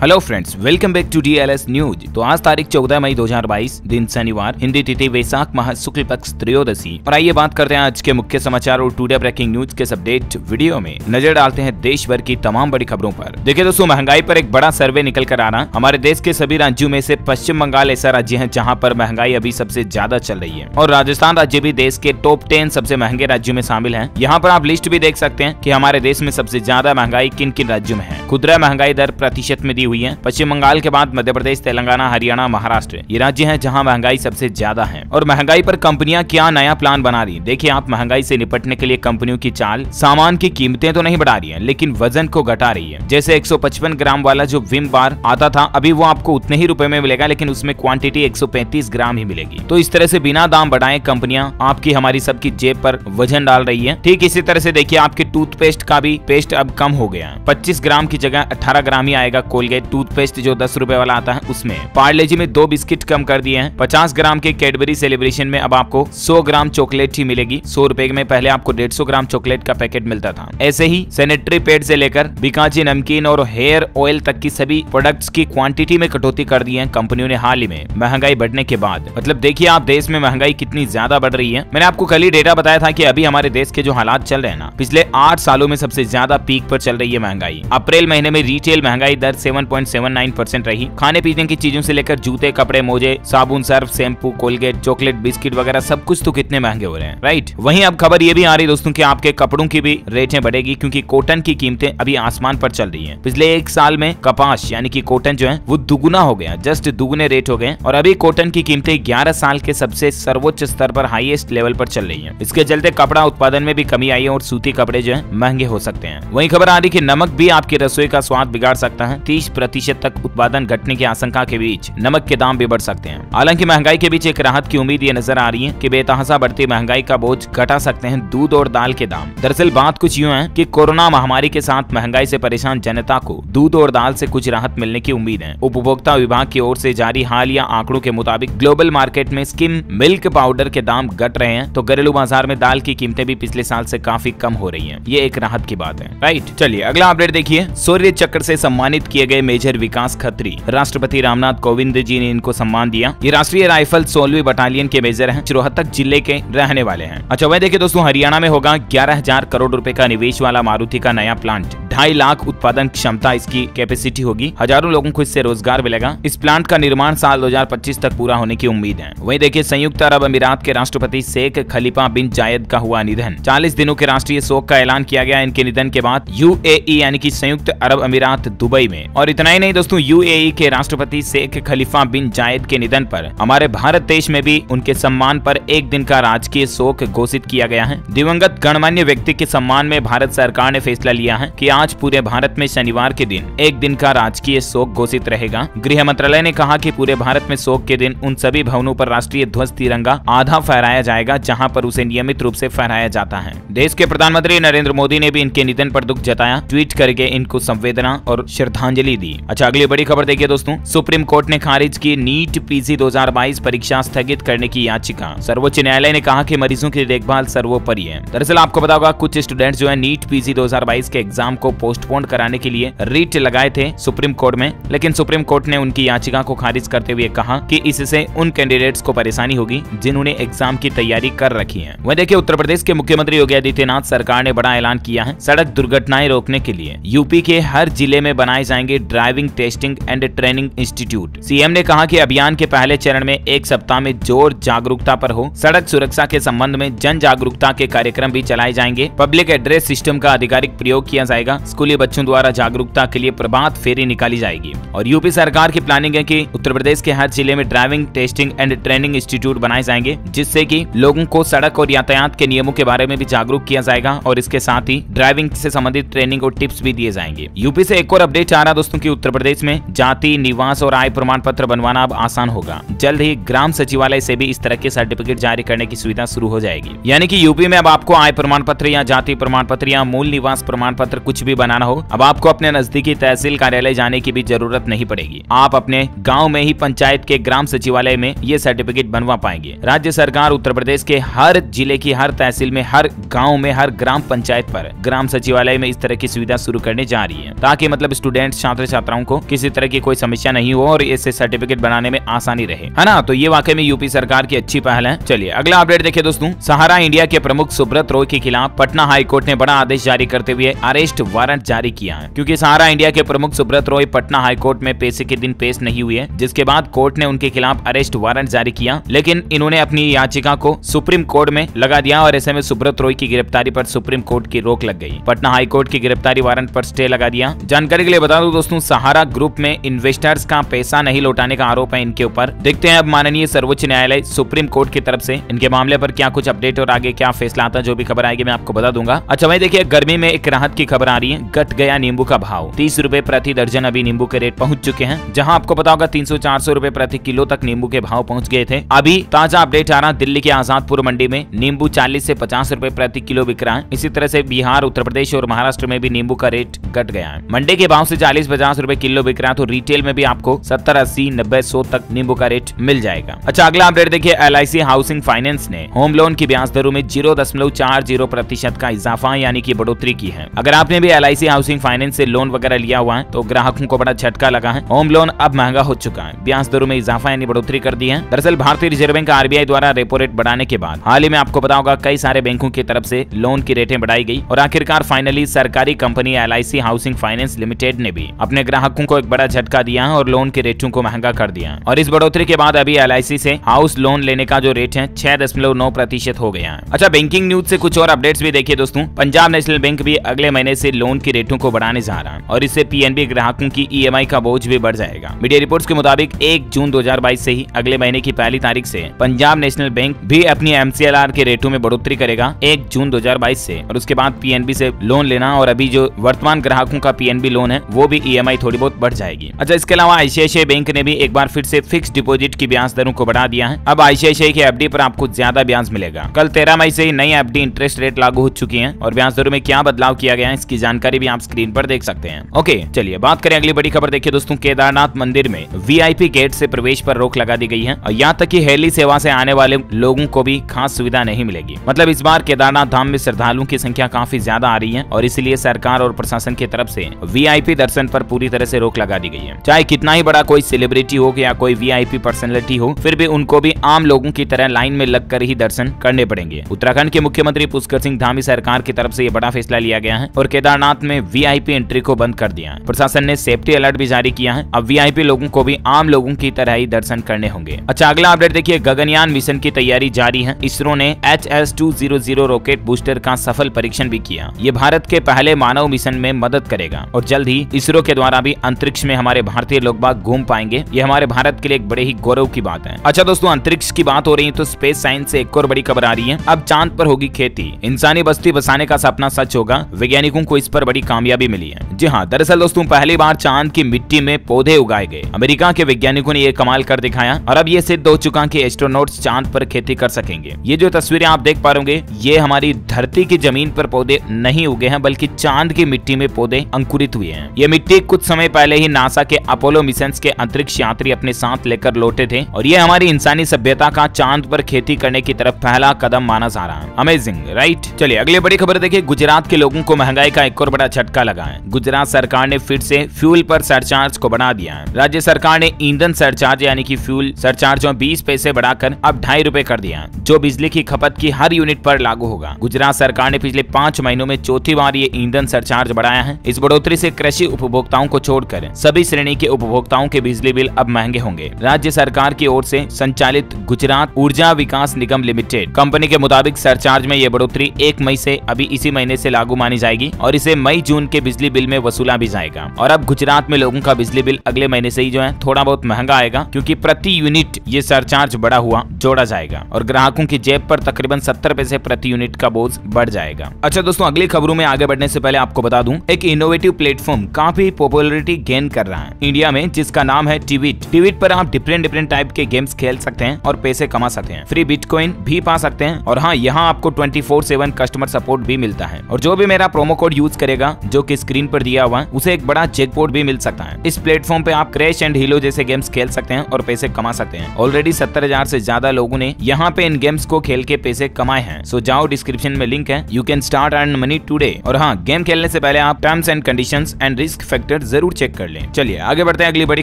Hello friends, welcome back to DLS news. तो आज तारीख 14 मई 2022 दिन शनिवार, हिंदी तिथि वैशाख माह शुक्ल पक्ष त्रयोदशी। और आइए बात करते हैं आज के मुख्य समाचार और टुडे ब्रेकिंग न्यूज के अपडेट वीडियो में नजर डालते हैं देश भर की तमाम बड़ी खबरों पर। देखिए दोस्तों, महंगाई पर एक बड़ा सर्वे निकल कर आ रहा। हमारे देश के सभी राज्यों में से पश्चिम बंगाल ऐसा राज्य है जहाँ पर महंगाई अभी सबसे ज्यादा चल रही है और राजस्थान राज्य भी देश के टॉप 10 सबसे महंगे राज्यों में शामिल है। यहाँ पर आप लिस्ट भी देख सकते हैं कि हमारे देश में सबसे ज्यादा महंगाई किन किन राज्यों में है। खुदरा महंगाई दर प्रतिशत में दी हुई है। पश्चिम बंगाल के बाद मध्य प्रदेश, तेलंगाना, हरियाणा, महाराष्ट्र ये राज्य हैं जहां महंगाई सबसे ज्यादा है। और महंगाई पर कंपनियां क्या नया प्लान बना रही है। देखिए, आप महंगाई से निपटने के लिए कंपनियों की चाल, सामान की कीमतें तो नहीं बढ़ा रही है लेकिन वजन को घटा रही है। जैसे 155 ग्राम वाला जो विम बार आता था, अभी वो आपको उतने ही रुपए में मिलेगा लेकिन उसमें क्वांटिटी 135 ग्राम ही मिलेगी। तो इस तरह से बिना दाम बढ़ाए कंपनियां आपकी हमारी सबकी जेब पर वजन डाल रही है। ठीक इसी तरह से देखिए, आपके टूथपेस्ट का भी पेस्ट अब कम हो गया। 25 ग्राम की जगह 18 ग्राम ही आएगा कोलगेट टूथपेस्ट जो 10 रुपए वाला आता है उसमें। पार्ले जी में 2 बिस्किट कम कर दिए हैं। 50 ग्राम के कैडबरी सेलिब्रेशन में अब आपको 100 ग्राम चॉकलेट ही मिलेगी। 100 रुपए में पहले आपको 150 ग्राम चॉकलेट का पैकेट मिलता था। ऐसे ही सैनिटरी पैड से लेकर बीकाजी नमकीन और हेयर ऑयल तक की सभी प्रोडक्ट्स की क्वांटिटी में कटौती कर दी है कंपनियों ने हाल ही में, महंगाई बढ़ने के बाद। मतलब देखिए आप, देश में महंगाई कितनी ज्यादा बढ़ रही है। मैंने आपको कल ही डेटा बताया था कि अभी हमारे देश के जो हालात चल रहे हैं ना, पिछले 8 सालों में सबसे ज्यादा पीक पर चल रही है महंगाई। अप्रैल महीने में रिटेल महंगाई दर 7.79% रही। खाने पीने की चीजों से लेकर जूते, कपड़े, मोजे, साबुन, Surf, shampoo, Colgate, chocolate, biscuit वगैरह सब कुछ तो कितने महंगे हो रहे हैं, राइट। वहीं अब खबर ये भी आ रही दोस्तों कि आपके कपड़ों की भी रेटें बढ़ेगी क्योंकि कॉटन की कीमतें अभी आसमान पर चल रही हैं। पिछले 1 साल में कपास यानी कि कॉटन जो है वो दुगुना हो गया, जस्ट दुगुने रेट हो गए। और अभी कॉटन की कीमतें 11 साल के सबसे सर्वोच्च स्तर पर, हाईएस्ट लेवल पर चल रही है। इसके चलते कपड़ा उत्पादन में भी कमी आई है और सूती कपड़े जो है महंगे हो सकते हैं। वहीं खबर आ रही कि नमक भी आपकी रसोई का स्वाद बिगाड़ सकता है। 30% तक उत्पादन घटने की आशंका के बीच नमक के दाम भी बढ़ सकते हैं। हालांकि महंगाई के बीच एक राहत की उम्मीद ये नजर आ रही है कि बेतहाशा बढ़ती महंगाई का बोझ घटा सकते हैं दूध और दाल के दाम। दरअसल बात कुछ यूं है कि कोरोना महामारी के साथ महंगाई से परेशान जनता को दूध और दाल से कुछ राहत मिलने की उम्मीद है। उपभोक्ता विभाग की ओर से जारी हालिया आंकड़ों के मुताबिक ग्लोबल मार्केट में स्किम मिल्क पाउडर के दाम घट रहे हैं, तो घरेलू बाजार में दाल की कीमतें भी पिछले साल से काफी कम हो रही है। ये एक राहत की बात है, राइट। चलिए अगला अपडेट देखिए। शौर्य चक्र से सम्मानित किए गए मेजर विकास खत्री, राष्ट्रपति रामनाथ कोविंद जी ने इनको सम्मान दिया। ये राष्ट्रीय राइफल 16वीं बटालियन के मेजर हैं, रोहतक जिले के रहने वाले हैं। अच्छा वह देखिए दोस्तों, हरियाणा में होगा 11,000 करोड़ रुपए का निवेश वाला मारुति का नया प्लांट। 2.5 लाख उत्पादन क्षमता इसकी कैपेसिटी होगी। हजारों लोगों को इससे रोजगार मिलेगा। इस प्लांट का निर्माण साल 2025 तक पूरा होने की उम्मीद है। वहीं देखिए, संयुक्त अरब अमीरात के राष्ट्रपति शेख खलीफा बिन जायद का हुआ निधन। 40 दिनों के राष्ट्रीय शोक का ऐलान किया गया इनके निधन के बाद UAE यानी कि संयुक्त अरब अमीरात दुबई में। और इतना ही नहीं दोस्तों, UAE के राष्ट्रपति शेख खलीफा बिन जायद के निधन पर हमारे भारत देश में भी उनके सम्मान पर 1 दिन का राजकीय शोक घोषित किया गया है। दिवंगत गणमान्य व्यक्ति के सम्मान में भारत सरकार ने फैसला लिया है कि आज पूरे भारत में शनिवार के दिन 1 दिन का राजकीय शोक घोषित रहेगा। गृह मंत्रालय ने कहा कि पूरे भारत में शोक के दिन उन सभी भवनों पर राष्ट्रीय ध्वज तिरंगा आधा फहराया जाएगा जहां पर उसे नियमित रूप से फहराया जाता है। देश के प्रधानमंत्री नरेंद्र मोदी ने भी इनके निधन पर दुख जताया, ट्वीट करके इनको संवेदना और श्रद्धांजलि दी। अच्छा अगली बड़ी खबर देखिए दोस्तों, सुप्रीम कोर्ट ने खारिज की नीट PG 2022 परीक्षा स्थगित करने की याचिका। सर्वोच्च न्यायालय ने कहा कि मरीजों की देखभाल सर्वोपरि है। दरअसल आपको पता होगा, कुछ स्टूडेंट्स जो है नीट PG 2022 के एग्जाम को पोस्टपोन कराने के लिए रिट लगाए थे सुप्रीम कोर्ट में, लेकिन सुप्रीम कोर्ट ने उनकी याचिका को खारिज करते हुए कहा कि इससे उन कैंडिडेट्स को परेशानी होगी जिन्होंने एग्जाम की तैयारी कर रखी है। वह देखिए, उत्तर प्रदेश के मुख्यमंत्री योगी आदित्यनाथ सरकार ने बड़ा ऐलान किया है। सड़क दुर्घटनाएं रोकने के लिए यूपी के हर जिले में बनाए जाएंगे driving testing and training institute. CM ने कहा कि अभियान के पहले चरण में 1 सप्ताह में जोर जागरूकता पर हो। सड़क सुरक्षा के संबंध में जन जागरूकता के कार्यक्रम भी चलाए जाएंगे। पब्लिक एड्रेस सिस्टम का आधिकारिक प्रयोग किया जाएगा। स्कूली बच्चों द्वारा जागरूकता के लिए प्रभात फेरी निकाली जाएगी। और यूपी सरकार की प्लानिंग है कि उत्तर प्रदेश के हर जिले में driving testing and training institute बनाए जाएंगे, जिससे कि लोगों को सड़क और यातायात के नियमों के बारे में भी जागरूक किया जाएगा और इसके साथ ही ड्राइविंग से संबंधित ट्रेनिंग और टिप्स भी दिए जाएंगे। यूपी से एक और अपडेट आ रहा दोस्तों कि उत्तर प्रदेश में जाति, निवास और आय प्रमाण पत्र बनवाना अब आसान होगा। जल्द ही ग्राम सचिवालय से भी इस तरह के सर्टिफिकेट जारी करने की सुविधा शुरू हो जाएगी। यानी कि यूपी में अब आपको आय प्रमाण पत्र या जाति प्रमाण पत्र या मूल निवास प्रमाण पत्र कुछ भी बनाना हो, अब आपको अपने नजदीकी तहसील कार्यालय जाने की भी जरूरत नहीं पड़ेगी। आप अपने गाँव में ही पंचायत के ग्राम सचिवालय में ये सर्टिफिकेट बनवा पाएंगे। राज्य सरकार उत्तर प्रदेश के हर जिले की हर तहसील में, हर गाँव में, हर ग्राम पंचायत पर ग्राम सचिवालय में इस तरह की सुविधा शुरू करने जा रही है, ताकि मतलब स्टूडेंट छात्र छात्राओं को किसी तरह की कोई समस्या नहीं हो और इससे सर्टिफिकेट बनाने में आसानी रहे, है ना। तो ये वाकई में यूपी सरकार की अच्छी पहल है। चलिए अगला अपडेट देखिए दोस्तों। सहारा इंडिया के प्रमुख सुब्रत रॉय के खिलाफ पटना हाई कोर्ट ने बड़ा आदेश जारी करते हुए अरेस्ट वारंट जारी किया है, क्योंकि सहारा इंडिया के प्रमुख सुब्रत रॉय पटना हाई कोर्ट में पेशी के दिन पेश नहीं हुए, जिसके बाद कोर्ट ने उनके खिलाफ अरेस्ट वारंट जारी किया। लेकिन इन्होंने अपनी याचिका को सुप्रीम कोर्ट में लगा दिया और ऐसे में सुब्रत रॉय की गिरफ्तारी पर सुप्रीम कोर्ट की रोक लग गई। पटना हाई कोर्ट की गिरफ्तारी वारंट पर स्टे लगा दिया। जानकारी के लिए बता दूं दोस्तों, सहारा ग्रुप में इन्वेस्टर्स का पैसा नहीं लौटाने का आरोप है इनके ऊपर। देखते हैं अब माननीय सर्वोच्च न्यायालय सुप्रीम कोर्ट की तरफ से इनके मामले पर क्या कुछ अपडेट और आगे क्या फैसला आता है। जो भी खबर आएगी मैं आपको बता दूंगा। अच्छा भाई देखिए, गर्मी में एक राहत की खबर आ रही है। घट गया नींबू का भाव, 30 रुपए प्रति दर्जन अभी नींबू के रेट पहुंच चुके हैं। जहां आपको पता होगा 300-400 रुपए प्रति किलो तक नींबू के भाव पहुंच गए थे। अभी ताजा अपडेट आ रहा, दिल्ली के आजादपुर मंडी में नींबू 40 से 50 रुपए प्रति किलो बिक रहा है। इसी तरह से बिहार, उत्तर प्रदेश और महाराष्ट्र में भी नींबू का रेट घट गया है। मंडी के भाव से 40-50 रुपए किलो बिक रहा है, तो रिटेल में भी आपको 70, 80, 90, 100 तक नींबू का रेट मिल जाएगा। अच्छा अगला अपडेट देखिए, LIC हाउसिंग फाइनेंस ने होम लोन की ब्याज दरों में 0.40% का इजाफा यानी कि बढ़ोतरी की है। अगर आपने भी LIC हाउसिंग फाइनेंस से लोन वगैरह लिया हुआ है तो ग्राहकों को बड़ा झटका लगा है। होम लोन अब महंगा हो चुका है, ब्याज दरों में इजाफा यानी बढ़ोतरी कर दी है। दरअसल भारतीय रिजर्व बैंक RBI द्वारा रेपो रेट बढ़ाने के बाद हाल ही में आपको पता होगा कई सारे बैंकों की तरफ से लोन की रेटें बढ़ाई गई और आखिरकार फाइनली सरकारी company LIC housing finance limited ने भी अपने ग्राहकों को एक बड़ा झटका दिया है और लोन के रेटों को महंगा कर दिया है। और इस बढ़ोतरी के बाद अभी LIC से हाउस लोन लेने का जो रेट है 6.9% हो गया है। अच्छा बैंकिंग न्यूज से कुछ और अपडेट्स भी देखिए दोस्तों। पंजाब नेशनल बैंक भी अगले महीने से लोन की रेटों को बढ़ाने जा रहा है और इससे PNB ग्राहकों की EMI का बोझ भी बढ़ जाएगा। मीडिया रिपोर्ट्स के मुताबिक 1 जून 2022 से ही अगले महीने की पहली तारीख से पंजाब नेशनल बैंक भी अपनी MCLR के रेटों में बढ़ोतरी करेगा 1 जून 2022 से, और उसके बाद PNB से लोन लेना और अभी जो वर्तमान ग्राहकों का PNB लोन है वो भी EMI थोड़ी बहुत बढ़ जाएगी। अच्छा इसके अलावा ICICI बैंक ने भी एक बार फिर से फिक्स डिपॉजिट की ब्याज दरों को बढ़ा दिया है। अब ICICI के FD पर आपको ज्यादा ब्याज मिलेगा। कल 13 मई से ही नई FD इंटरेस्ट रेट लागू हो चुकी है और ब्याज दरों में क्या बदलाव किया गया है इसकी जानकारी भी आप स्क्रीन पर देख सकते हैं। ओके चलिए बात करें अगली बड़ी खबर। देखिए दोस्तों, केदारनाथ मंदिर में VIP गेट से प्रवेश पर रोक लगा दी गई है और यहाँ तक कि हेली सेवा से आने वाले लोगों को भी खास सुविधा नहीं मिलेगी। मतलब इस बार केदारनाथ धाम में श्रद्धालुओं की संख्या काफी ज्यादा आ रही है और इसलिए सरकार और प्रशासन की तरफ से VIP दर्शन पर पूरी तरह से रोक लगा दी गई है। चाहे कितना ही बड़ा कोई सेलिब्रिटी हो या कोई VIP पर्सनैलिटी हो, फिर भी उनको भी आम लोगों की तरह लाइन में लगकर ही दर्शन करने पड़ेंगे। उत्तराखंड के मुख्यमंत्री पुष्कर सिंह धामी सरकार की तरफ से ये बड़ा फैसला लिया गया है और केदारनाथ में VIP एंट्री को बंद कर दिया है। प्रशासन ने सेफ्टी अलर्ट भी जारी किया है। अब VIP लोगों को भी आम लोगों की तरह ही दर्शन करने होंगे। अच्छा अगला अपडेट देखिए, गगनयान मिशन की तैयारी जारी है। इसरो ने HS-200 रॉकेट बूस्टर का सफल परीक्षण भी किया। ये भारत के पहले मानव मिशन में मदद करेगा और जल्द ही इसरो के द्वारा भी अंतरिक्ष में हमारे भारतीय लोग बाग घूम पाएंगे। ये हमारे भारत के लिए एक बड़े ही गौरव की बात है। अच्छा दोस्तों, अंतरिक्ष की बात हो रही है तो स्पेस साइंस से एक और बड़ी खबर आ रही है। अब चांद पर होगी खेती, इंसानी बस्ती बसाने का सपना सच होगा। वैज्ञानिकों को इस पर बड़ी कामयाबी मिली है। जी हाँ, दरअसल दोस्तों पहली बार चांद की मिट्टी में पौधे उगाए गए। अमेरिका के वैज्ञानिकों ने ये कमाल कर दिखाया और अब ये सिद्ध हो चुका कि एस्ट्रोनॉट्स चांद पर खेती कर सकेंगे। ये जो तस्वीरें आप देख पा रहे, ये हमारी धरती की जमीन पर पौधे नहीं उगे हैं बल्कि चांद की मिट्टी में पौधे अंकुरित हुए हैं। ये मिट्टी कुछ समय पहले ही नासा के अपोलो मिशन के अंतरिक्ष यात्री अपने साथ लेकर लौटे थे और ये हमारी इंसानी सभ्यता का चांद पर खेती करने की तरफ पहला कदम माना जा रहा है। Amazing right. चलिए अगली बड़ी खबर देखिए, गुजरात के लोगों को महंगाई का एक और बड़ा झटका लगा है। गुजरात सरकार ने फिर से फ्यूल पर सरचार्ज को बढ़ा दिया है। राज्य सरकार ने ईंधन सरचार्ज यानी कि फ्यूल सरचार्ज 20 पैसे बढ़ाकर अब 2.5 रुपए कर दिया, जो बिजली की खपत की हर यूनिट पर लागू होगा। गुजरात सरकार ने पिछले 5 महीनों में चौथी बार ये ईंधन सरचार्ज बढ़ाया है। इस बढ़ोतरी से कृषि उपभोक्ताओं को छोड़कर सभी श्रेणी के उपभोक्ताओं के बिजली बिल अब महंगे होंगे। राज्य सरकार की ओर से संचालित गुजरात ऊर्जा विकास निगम लिमिटेड कंपनी के मुताबिक सरचार्ज में ये बढ़ोतरी 1 मई से अभी इसी महीने से लागू मानी जाएगी और इसे मई जून के बिजली बिल में वसूला भी जाएगा। और अब गुजरात में लोगों का बिजली बिल अगले महीने से ही जो है थोड़ा बहुत महंगा आएगा, क्योंकि प्रति यूनिट ये सरचार्ज बढ़ा हुआ जोड़ा जाएगा और ग्राहकों की जेब पर तकरीबन 70 पैसे प्रति यूनिट का बोझ बढ़ जाएगा। अच्छा दोस्तों, अगली खबरों में आगे बढ़ने से पहले आपको बता दूं, एक इनोवेटिव प्लेटफॉर्म काफी पॉपुलैरिटी गेन कर रहा है इंडिया में, जिसका नाम है ट्वीट। ट्वीट पर आप डिफरेंट टाइप के गेम्स खेल सकते हैं और पैसे कमा सकते हैं, फ्री बिटकॉइन भी पा सकते हैं और हाँ, यहाँ आपको 24/7 कस्टमर सपोर्ट भी मिलता है। और जो भी मेरा प्रोमो कोड यूज करेगा जो कि स्क्रीन पर दिया हुआ है, उसे एक बड़ा जैकपॉट भी मिल सकता है। इस प्लेटफॉर्म पे आप क्रैश एंड हीलो जैसे गेम्स खेल सकते हैं और पैसे कमा सकते हैं। ऑलरेडी 70,000 से ज्यादा लोगों ने यहाँ पे इन गेम्स को खेल के पैसे कमाए हैं। सो जाओ, डिस्क्रिप्शन में लिंक है, you can start earn money today. और हाँ, गेम खेलने से पहले आप terms terms and conditions and risk factor जरूर चेक कर लें। चलिए आगे बढ़ते हैं अगली बड़ी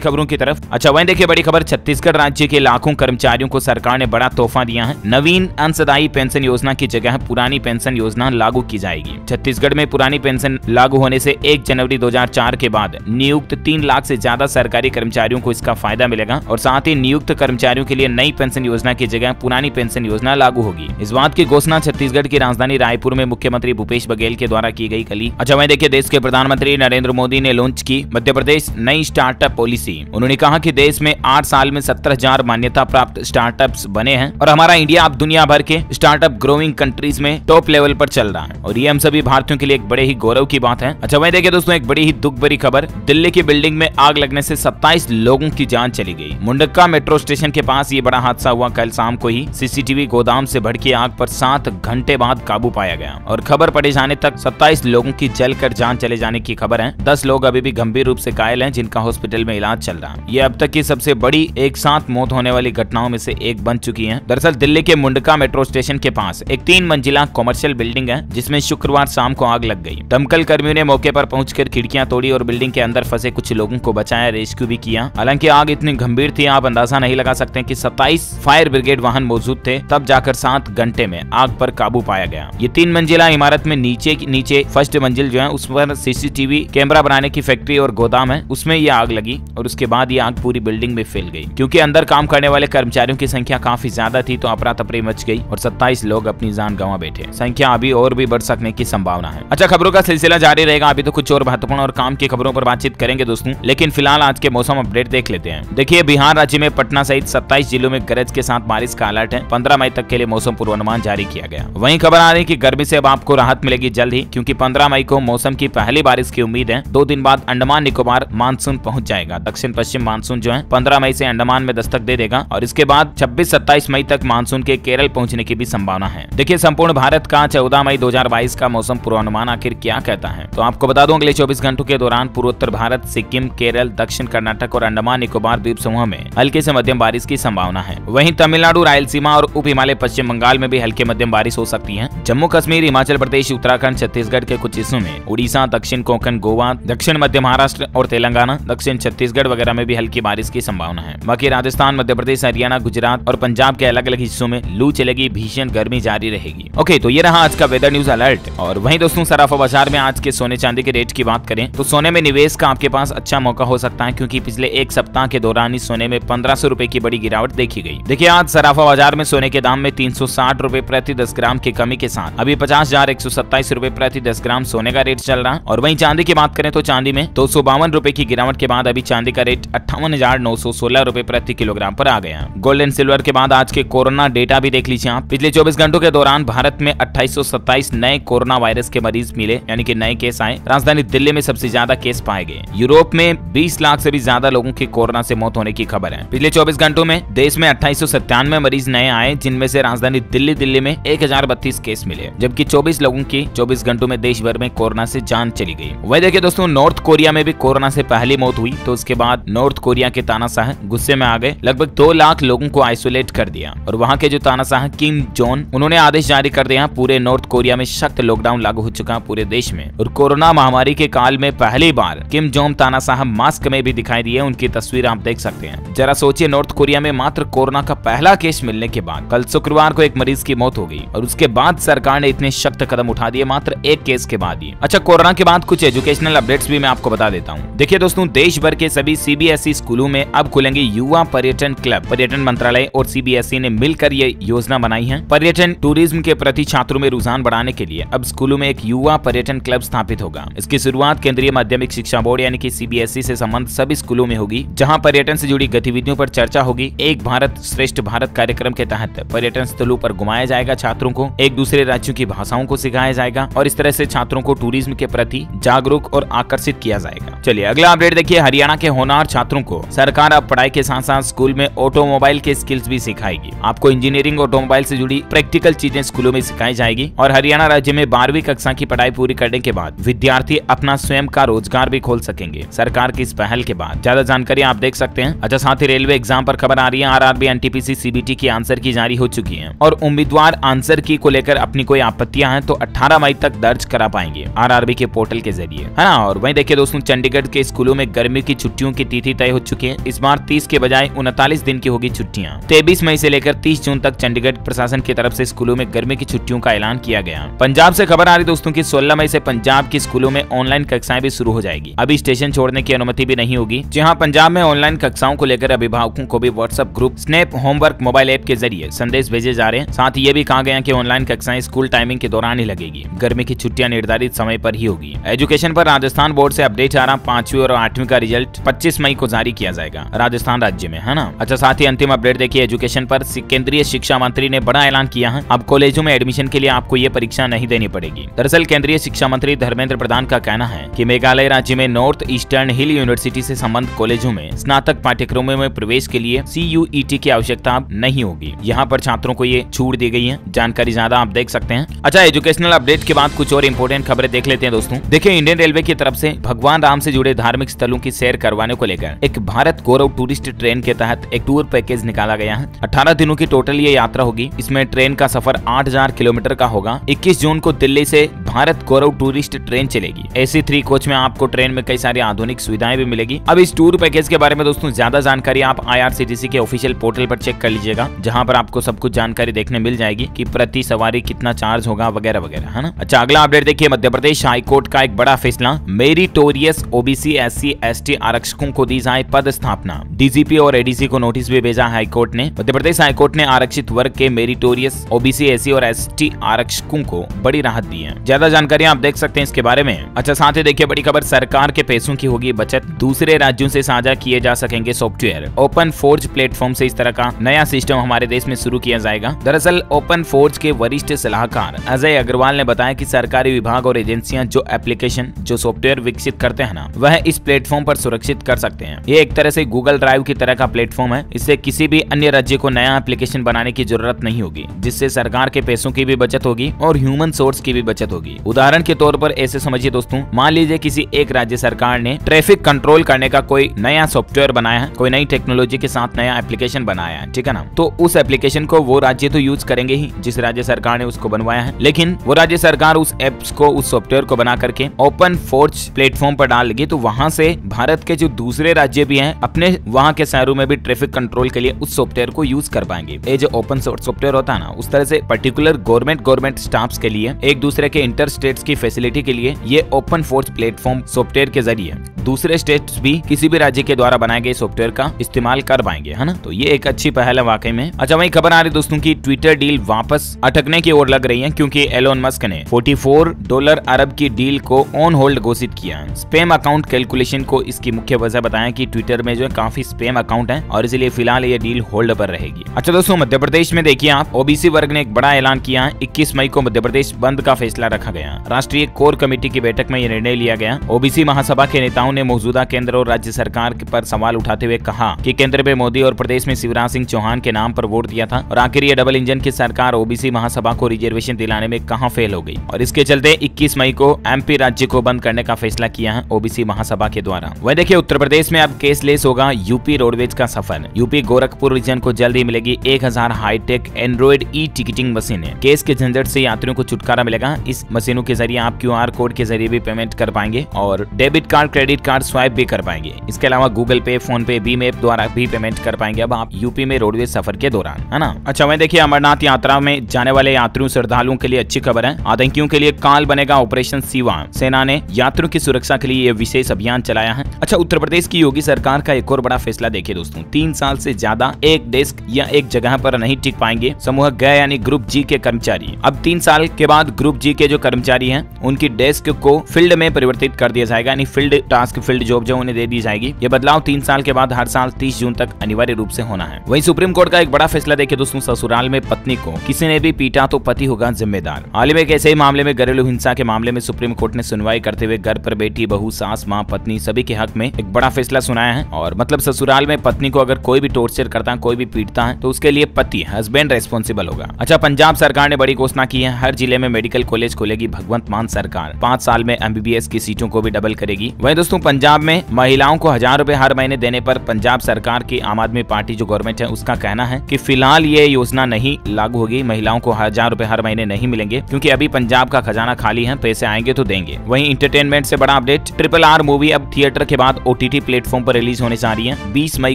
खबरों की तरफ। अच्छा वहीं देखिए बड़ी खबर, छत्तीसगढ़ राज्य के लाखों कर्मचारियों को सरकार ने बड़ा तोहफा दिया है। नवीन अंशदायी पेंशन योजना की जगह पुरानी पेंशन योजना लागू की जाएगी। छत्तीसगढ़ में पुरानी पेंशन लागू होने से 1 जनवरी 2004 के बाद नियुक्त 3 लाख से ज्यादा सरकारी कर्मचारियों को इसका फायदा मिलेगा और साथ ही नियुक्त कर्मचारियों के लिए नई पेंशन योजना की जगह पुरानी पेंशन योजना लागू होगी। इस बात की घोषणा छत्तीसगढ़ की राजधानी रायपुर में मुख्यमंत्री भूपेश बघेल के द्वारा की गई कल। अच्छा वहीं देखिए देश के प्रधानमंत्री नरेंद्र मोदी ने लॉन्च की मध्य प्रदेश नई स्टार्टअप पॉलिसी। उन्होंने कहा कि देश में 8 साल में 17,000 मान्यता प्राप्त स्टार्टअप्स बने हैं और हमारा इंडिया अब दुनिया भर के स्टार्टअप ग्रोइंग कंट्रीज में टॉप लेवल पर चल रहा है और ये हम सभी भारतीयों के लिए एक बड़े ही गौरव की बात है। अच्छा वहीं देखिए दोस्तों एक बड़ी ही दुख भरी खबर, दिल्ली की बिल्डिंग में आग लगने से 27 लोगों की जान चली गई। मुंडक्का मेट्रो स्टेशन के पास ये बड़ा हादसा हुआ कल शाम को ही। सीसीटीवी गोदाम से भड़की आग पर 7 घंटे बाद काबू पाया गया और खबर पड़े जाने तक 27 लोगों की जलकर जान चले जाने की खबर है। 10 लोग अभी भी गंभीर रूप से घायल हैं जिनका हॉस्पिटल में इलाज चल रहा है। ये अब तक की सबसे बड़ी एक साथ मौत होने वाली घटनाओं में से एक बन चुकी है। दरअसल दिल्ली के मुंडका मेट्रो स्टेशन के पास एक 3 मंजिला कॉमर्शियल बिल्डिंग है जिसमें शुक्रवार शाम को आग लग गई। दमकल कर्मियों ने मौके पर पहुंचकर खिड़कियां तोड़ी और बिल्डिंग के अंदर फंसे कुछ लोगों को बचाया, रेस्क्यू भी किया। हालांकि आग इतनी गंभीर थी आप अंदाजा नहीं लगा सकते कि 27 फायर ब्रिगेड वाहन मौजूद थे, तब जाकर 7 घंटे में आग पर काबू पाया गया। ये 3 मंजिला इमारत में नीचे फर्स्ट मंजिल जो है उस पर सीसीटीवी कैमरा बनाने की फैक्ट्री और गोदाम है, उसमें ये आग लगी और उसके बाद ये आग पूरी बिल्डिंग में फैल गई। क्योंकि अंदर काम करने वाले कर्मचारियों की संख्या काफी ज्यादा थी तो अफरा तफरी मच गई और 27 लोग अपनी जान गंवा बैठे। संख्या अभी और भी बढ़ सकने की संभावना है। अच्छा खबरों का सिलसिला जारी रहेगा, अभी तो कुछ और महत्वपूर्ण और काम की खबरों पर बातचीत करेंगे दोस्तों, लेकिन फिलहाल आज के मौसम अपडेट देख लेते हैं। देखिए बिहार राज्य में पटना सहित 27 जिलों में गरज के साथ बारिश का अलर्ट है। 15 मई तक के लिए मौसम पूर्वानुमान जारी किया गया। वहीं खबर आ रही है कि गर्मी से अब आपको राहत मिलेगी जल्द ही, क्योंकि 15 मई को मौसम की पहली बारिश की उम्मीद है। 2 दिन बाद अंडमान निकोबार मानसून पहुंच जाएगा। दक्षिण पश्चिम मानसून जो है 15 मई से अंडमान में दस्तक दे देगा और इसके बाद 26-27 मई तक मानसून के केरल पहुंचने की भी संभावना है। देखिए संपूर्ण भारत का 14 मई 2022 का मौसम पूर्वानुमान आखिर क्या कहता है, तो आपको बता दूं अगले 24 घंटों के दौरान पूर्वोत्तर भारत, सिक्किम, केरल, दक्षिण कर्नाटक और अंडमान निकोबार द्वीप समूह में हल्के से मध्यम बारिश की संभावना है। वहीं तमिलनाडु, रायलसीमा और उप हिमालय पश्चिम बंगाल में भी हल्के मध्यम बारिश हो सकती है। जम्मू कश्मीर, हिमाचल प्रदेश, उत्तराखंड, छत्तीसगढ़ के कुछ हिस्सों में, उड़ीसा, दक्षिण कोंकण, गोवा, दक्षिण मध्य महाराष्ट्र और तेलंगाना, दक्षिण छत्तीसगढ़ वगैरह में भी हल्की बारिश की संभावना है। बाकी राजस्थान, मध्य प्रदेश, हरियाणा, गुजरात और पंजाब के अलग अलग हिस्सों में लू चलेगी, भीषण गर्मी जारी रहेगी। ओके तो ये रहा आज का वेदर न्यूज अलर्ट। और वहीं दोस्तों सराफा बाजार में आज के सोने चांदी के रेट की बात करें तो सोने में निवेश का आपके पास अच्छा मौका हो सकता है, क्योंकि पिछले एक सप्ताह के दौरान ही सोने में 1500 रुपए की बड़ी गिरावट देखी गई। देखिए आज सराफा बाजार में सोने के दाम में 360 रुपए प्रति 10 ग्राम की कमी के साथ अभी 50,127 रुपए प्रति 10 ग्राम सोने का रेट चल रहा है। और वहीं चांदी की बात करें तो चांदी में 252 रुपए की गिरावट के बाद अभी चांदी का रेट 58,916 रुपए प्रति किलोग्राम पर आ गया। गोल्ड एंड सिल्वर के बाद आज के कोरोना डेटा भी देख लीजिए आप। पिछले 24 घंटों के दौरान भारत में 2827 नए कोरोना वायरस के मरीज मिले, यानी कि नए केस आए। राजधानी दिल्ली में सबसे ज्यादा केस पाए गए। यूरोप में 20 लाख से भी ज्यादा लोगों की कोरोना से मौत होने की खबर है। पिछले 24 घंटों में देश में 2897 मरीज नए आए, जिनमें से राजधानी दिल्ली में 1032 केस मिले, जबकि 24 लोगों की 24 घंटों में देश भर में कोरोना से जान चली गई। वही देखिए दोस्तों नॉर्थ कोरिया में भी कोरोना से पहली मौत हुई, तो उसके बाद नॉर्थ कोरिया के तानाशाह गुस्से में आ गए, लगभग 2 लाख लोगों को आइसोलेट कर दिया। और वहां के जो तानाशाह किम जोन, उन्होंने आदेश जारी कर दिया, पूरे नॉर्थ कोरिया में सख्त लॉकडाउन लागू हो चुका पूरे देश में। और कोरोना महामारी के काल में पहली बार किम जोन तानाशाह मास्क में भी दिखाई दिए, उनकी तस्वीर आप देख सकते हैं। जरा सोचिए नॉर्थ कोरिया में मात्र कोरोना का पहला केस मिलने के बाद कल शुक्रवार को एक मरीज की मौत हो गई और उसके बाद सरकार ने इतने सख्त कदम उठा दिए मात्र एक केस के बाद ही। अच्छा कोरोना के बाद कुछ एजुकेशनल अपडेट्स भी मैं आपको बता देता हूँ। देखिए दोस्तों देश भर के सभी सीबीएसई स्कूलों में अब खुलेंगे युवा पर्यटन क्लब। पर्यटन मंत्रालय और सीबीएसई ने मिलकर ये योजना बनाई है। पर्यटन टूरिज्म के प्रति छात्रों में रुझान बढ़ाने के लिए अब स्कूलों में एक युवा पर्यटन क्लब स्थापित होगा। इसकी शुरुआत केंद्रीय माध्यमिक शिक्षा बोर्ड यानी कि सीबीएसई से संबंध सभी स्कूलों में होगी, जहां पर्यटन से जुड़ी गतिविधियों पर चर्चा होगी। एक भारत श्रेष्ठ भारत कार्यक्रम के तहत पर्यटन स्थलों पर घुमाया जाएगा छात्रों को, एक दूसरे राज्यों की भाषाओं को सिखाया जाएगा और इस तरह से छात्रों को टूरिज्म के प्रति जागरूक और आकर्षित किया जाएगा। चलिए अगला अपडेट देखिए, हरियाणा के होनहार छात्रों को सरकार अब पढ़ाई के साथ साथ स्कूल में ऑटोमोबाइल के स्किल्स भी सिखाएगी। आपको इंजीनियरिंग ऑटोमोबाइल से जुड़ी प्रैक्टिकल चीजें स्कूलों में सिखाई जाएगी। और हरियाणा राज्य में 12वीं कक्षा की पढ़ाई पूरी करने के बाद विद्यार्थी अपना स्वयं का रोजगार भी खोल सकेंगे सरकार की इस पहल के बाद। ज्यादा जानकारी आप देख सकते हैं। अच्छा साथ ही रेलवे एग्जाम पर खबर आ रही है, आरआरबी एनटीपीसी सीबीटी की आंसर की जारी हो चुकी है और उम्मीदवार आंसर की को लेकर अपनी कोई आपत्तियां हैं तो 18 मई तक दर्ज करा पाएंगे। आरआरबी के पोर्टल पोर्टल के जरिए, है ना। और वहीं देखिए दोस्तों, चंडीगढ़ के स्कूलों में गर्मी की छुट्टियों की तिथि तय हो चुकी है। इस बार 30 के बजाय 39 दिन की होगी छुट्टियां। 23 मई से लेकर 30 जून तक चंडीगढ़ प्रशासन की तरफ से स्कूलों में गर्मी की छुट्टियों का ऐलान किया गया। पंजाब से खबर आ रही दोस्तों की 16 मई से पंजाब के स्कूलों में ऑनलाइन कक्षाएं भी शुरू हो जाएगी। अभी स्टेशन छोड़ने की अनुमति भी नहीं होगी। जी हाँ, पंजाब में ऑनलाइन कक्षाओं को लेकर अभिभावकों को भी WhatsApp group, snap homework mobile app के जरिए संदेश भेजे जा रहे हैं। साथ ही ये भी कहा गया कि ऑनलाइन कक्षाएं स्कूल टाइमिंग के दौरान ही लगेगी। गर्मी की छुट्टियां निर्धारित समय पर ही होगी। एजुकेशन पर राजस्थान बोर्ड से अपडेट आ रहा, 5वीं और 8वीं का रिजल्ट 25 मई को जारी किया जाएगा राजस्थान राज्य में, है ना। अच्छा, साथ ही अंतिम अपडेट देखिए एजुकेशन पर। केंद्रीय शिक्षा मंत्री ने बड़ा ऐलान किया है। अब कॉलेजों में एडमिशन के लिए आपको ये परीक्षा नहीं देनी पड़ेगी। दरअसल केंद्रीय शिक्षा मंत्री धर्मेंद्र प्रधान का कहना है कि मेघालय राज्य में नॉर्थ ईस्टर्न हिल यूनिवर्सिटी से संबंध कॉलेजों में स्नातक पाठ्यक्रमों में प्रवेश के लिए CUET की आवश्यकता अब नहीं होगी। यहाँ पर छात्रों को ये छूट दी गई है। जानकारी ज्यादा आप देख सकते हैं। अच्छा, एजुकेशनल अपडेट के बाद कुछ और इंपोर्टेंट खबरें देख लेते हैं दोस्तों। देखिए, इंडियन रेलवे की तरफ से भगवान राम से जुड़े धार्मिक स्थलों की सैर करवाने को लेकर एक भारत गौरव टूरिस्ट ट्रेन के तहत एक टूर पैकेज निकाला गया है। 18 दिनों की टोटल ये यात्रा होगी। इसमें ट्रेन का सफर 8000 किलोमीटर का होगा। 21 जून को दिल्ली से भारत गौरव टूरिस्ट ट्रेन चलेगी। AC 3 कोच में आपको ट्रेन में कई सारी आधुनिक सुविधाएं भी मिलेगी। अब इस टूर पैकेज के बारे में दोस्तों ज्यादा जानकारी आप IRCTC के ऑफिशियल पोर्टल पर चेक कर लीजिएगा, जहां पर आपको सब कुछ जानकारी देखने मिल जाएगी कि प्रति सवारी कितना चार्ज होगा वगैरह वगैरह, है ना। अच्छा, अगला अपडेट देखिए, मध्य प्रदेश हाईकोर्ट का एक बड़ा फैसला। मेरिटोरियस OBC SC ST आरक्षकों को दी जाए पद स्थापना। DGP और ADC को नोटिस भी भेजा हाईकोर्ट ने। मध्य प्रदेश हाईकोर्ट ने आरक्षित वर्ग के मेरिटोरियस OBC SC और ST आरक्षकों को बड़ी राहत दी है। ज्यादा जानकारी आप देख सकते हैं इसके बारे में। अच्छा, साथ ही देखिए बड़ी खबर, सरकार के पैसों की होगी बचत। दूसरे राज्यों से साझा किए जा सकेंगे सॉफ्टवेयर। ओपन फोर्ज प्लेटफॉर्म से इस तरह का नया सिस्टम हमारे देश में शुरू किया जाएगा। दरअसल ओपन फोर्ज के वरिष्ठ सलाहकार अजय अग्रवाल ने बताया कि सरकारी विभाग और एजेंसियां जो एप्लीकेशन, जो सॉफ्टवेयर विकसित करते हैं ना, वह इस प्लेटफॉर्म पर सुरक्षित कर सकते हैं। ये एक तरह से गूगल ड्राइव की तरह का प्लेटफॉर्म है। इससे किसी भी अन्य राज्य को नया एप्लीकेशन बनाने की जरूरत नहीं होगी, जिससे सरकार के पैसों की भी बचत होगी और ह्यूमन सोर्स की भी बचत होगी। उदाहरण के तौर पर ऐसे समझिए दोस्तों, मान लीजिए किसी एक राज्य सरकार ने ट्रैफिक कंट्रोल करने का कोई नया सॉफ्टवेयर बनाया है, कोई नई टेक्नोलॉजी के साथ नया एप्लीकेशन बनाया है, ठीक है ना। तो उस एप्लीकेशन को वो राज्य तो यूज करेंगे ही जिस राज्य सरकार ने उसको बनवाया है, लेकिन वो राज्य सरकार उस एप्स को, उस सॉफ्टवेयर को बना करके ओपन फोर्ज प्लेटफॉर्म पर डाल देगी। तो वहां से भारत के जो दूसरे राज्य भी हैं, अपने वहां के शहरों में भी ट्रैफिक कंट्रोल के लिए उस सॉफ्टवेयर को यूज कर पाएंगे। ये जो ओपन सोर्स सॉफ्टवेयर होता है ना, उस तरह से पर्टिकुलर गवर्नमेंट स्टाफ्स के लिए, एक दूसरे के इंटर स्टेट्स की फैसिलिटी के लिए ये ओपन फोर्ज प्लेटफॉर्म सॉफ्टवेयर के जरिए दूसरे स्टेट्स भी किसी भी राज्य के द्वारा बनाए गए सॉफ्टवेयर का इस्तेमाल कर पाएंगे, है ना। तो ये एक अच्छी पहल है वाकई में। अच्छा, वही खबर आ रही दोस्तों की ट्विटर डील वापस अटकने की ओर लग रही है, क्योंकि एलोन मस्क ने $44 अरब की डील को ऑन होल्ड घोषित किया। स्पैम अकाउंट कैलकुलेशन को इसकी मुख्य वजह बताया कि ट्विटर में जो है काफी स्पैम अकाउंट है और इसलिए फिलहाल ये डील होल्ड पर रहेगी। अच्छा दोस्तों, मध्य प्रदेश में देखिए आप, OBC वर्ग ने एक बड़ा ऐलान किया है। 21 मई को मध्य प्रदेश बंद का फैसला रखा गया। राष्ट्रीय कोर कमेटी की बैठक में यह निर्णय लिया गया। OBC महासभा के नेताओं ने मौजूदा केंद्र और राज्य सरकार पर सवाल उठाते हुए कहा कि केंद्र में मोदी और प्रदेश में शिवराज सिंह चौहान के नाम पर वोट दिया था और आखिर ये डबल इंजन की सरकार OBC महासभा को रिजर्वेशन दिलाने में कहां फेल हो गई, और इसके चलते 21 मई को MP राज्य को बंद करने का फैसला किया है OBC महासभा के द्वारा। वह देखिए उत्तर प्रदेश में अब केसलेस होगा यूपी रोडवेज का सफर। यूपी गोरखपुर रीजन को जल्द ही मिलेगी 1000 हाईटेक एंड्रॉइड टिकटिंग मशीनें। केस के झंझट से यात्रियों को छुटकारा मिलेगा। इस मशीनों के जरिए आप QR कोड के जरिए भी पेमेंट कर पाएंगे और debit card, credit card swipe भी कर पाएंगे। इसके अलावा गूगल पे, फोन पे, भीम ऐप द्वारा भी पेमेंट कर पाएंगे अब आप यूपी में रोडवेज सफर के दौरान, है ना। अच्छा, वहीं देखिए अमरनाथ यात्रा में जाने वाले यात्रियों श्रद्धालुओं के लिए अच्छी खबर है। आतंकियों के लिए काल बनेगा ऑपरेशन शिवा। सेना ने यात्रियों की सुरक्षा के लिए यह विशेष अभियान चलाया है। अच्छा, उत्तर प्रदेश की योगी सरकार का एक और बड़ा फैसला देखिए दोस्तों, 3 साल से ज्यादा एक डेस्क या एक जगह पर नहीं टिक पाएंगे समूह ग यानी ग्रुप जी के कर्मचारी। अब 3 साल के बाद ग्रुप जी के जो कर्मचारी हैं, उनकी डेस्क को फील्ड में परिवर्तित कर दिया जाएगा, यानी फील्ड टास्क, फील्ड जॉब जो उन्हें दे दी जाएगी। ये बदलाव 3 साल के बाद हर साल 30 जून तक अनिवार्य रूप से होना है। वहीं सुप्रीम कोर्ट का एक बड़ा फैसला देखिए दोस्तों, ससुराल में पत्नी को किसी ने भी पीटा तो पति होगा जिम्मेदार। हाल ही में एक ऐसे ही मामले में, घरेलू हिंसा के मामले में सुप्रीम कोर्ट ने सुनवाई करते हुए घर पर बेटी, बहू, सास, माँ, पत्नी सभी के हक में एक बड़ा फैसला सुनाया है। और मतलब ससुराल में पत्नी को अगर कोई भी टॉर्चर करता है, कोई भी पीटता है, तो उसके लिए पति, हस्बैंड रेस्पॉन्सिबल होगा। अच्छा, पंजाब सरकार ने बड़ी घोषणा की है, हर जिले में मेडिकल कॉलेज खोलेगी। करेगी भगवंत मान सरकार। 5 साल में MBBS की सीटों को भी डबल करेगी। वहीं दोस्तों पंजाब में महिलाओं को 1000 रुपए हर महीने देने पर पंजाब सरकार की आम आदमी पार्टी जो गवर्नमेंट है उसका कहना है कि फिलहाल ये योजना नहीं लागू होगी, महिलाओं को 1000 रुपए हर महीने नहीं मिलेंगे क्योंकि अभी पंजाब का खजाना खाली है, पैसे आएंगे तो देंगे। वहीं इंटरटेनमेंट से बड़ा अपडेट, RRR मूवी अब थिएटर के बाद OTT प्लेटफॉर्म पर रिलीज होने जा रही है। 20 मई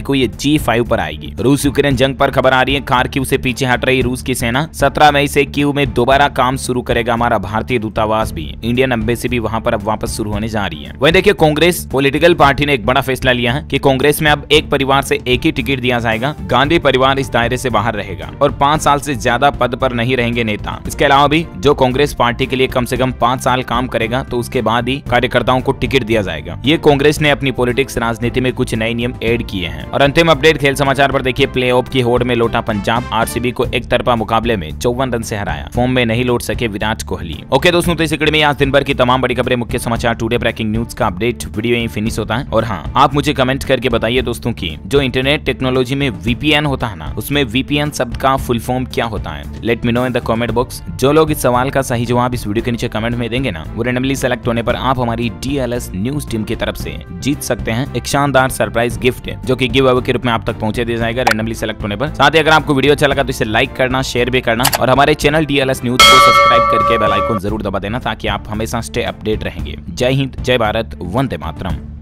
को ये G5 पर आएगी। रूस यूक्रेन जंग पर खबर आ रही है, खार्किव से पीछे हट रही रूस की सेना। 17 मई से कीव में दोबारा काम शुरू करेगा हमारा भारतीय दूतावास भी। इंडियन एम्बेसी भी वहां पर अब वापस शुरू होने जा रही है। वहीं देखिए कांग्रेस पॉलिटिकल पार्टी ने एक बड़ा फैसला लिया है कि कांग्रेस में अब एक परिवार से एक ही टिकट दिया जाएगा। गांधी परिवार इस दायरे से बाहर रहेगा और 5 साल से ज्यादा पद पर नहीं रहेंगे नेता। इसके अलावा भी जो कांग्रेस पार्टी के लिए कम से कम 5 साल काम करेगा तो उसके बाद ही कार्यकर्ताओं को टिकट दिया जाएगा। ये कांग्रेस ने अपनी पॉलिटिक्स राजनीति में कुछ नए नियम ऐड किए हैं। और अंतिम अपडेट खेल समाचार पर देखिए, प्लेऑफ की होड़ में लौटा पंजाब। RCB को एक तरफा मुकाबले में 54 रन से हराया। फॉर्म में नहीं लौट सके विराट कोहली। ओके दोस्तों, तो इस कड़ी में आज दिन भर की तमाम बड़ी खबरें, मुख्य समाचार, टुडे ब्रेकिंग न्यूज का अपडेट वीडियो यहीं फिनिश होता है। और हाँ, आप मुझे कमेंट करके बताइए दोस्तों की जो इंटरनेट टेक्नोलॉजी में VPN होता है ना, उसमें VPN शब्द का फुल फॉर्म क्या होता है? Let me know in the comment box. जो लोग इस सवाल का सही जवाब इस वीडियो के नीचे कमेंट में देंगे ना, वो रैंडमली सेलेक्ट होने पर आप हमारी DLS न्यूज टीम की तरफ से जीत सकते हैं एक शानदार सरप्राइज गिफ्ट, जो कि गिव अवे के रूप में आप तक पहुंचे दिया जाएगा रैंडमली सेलेक्ट होने पर। साथ ही अगर आपको वीडियो अच्छा लगा तो इसे लाइक करना, शेयर भी करना और हमारे चैनल DLS न्यूज को सब्सक्राइब करके बेल आइकन जरूर दबा देना ताकि आप हमेशा स्टे अपडेट रहेंगे। जय हिंद, जय भारत, वंदे मातरम।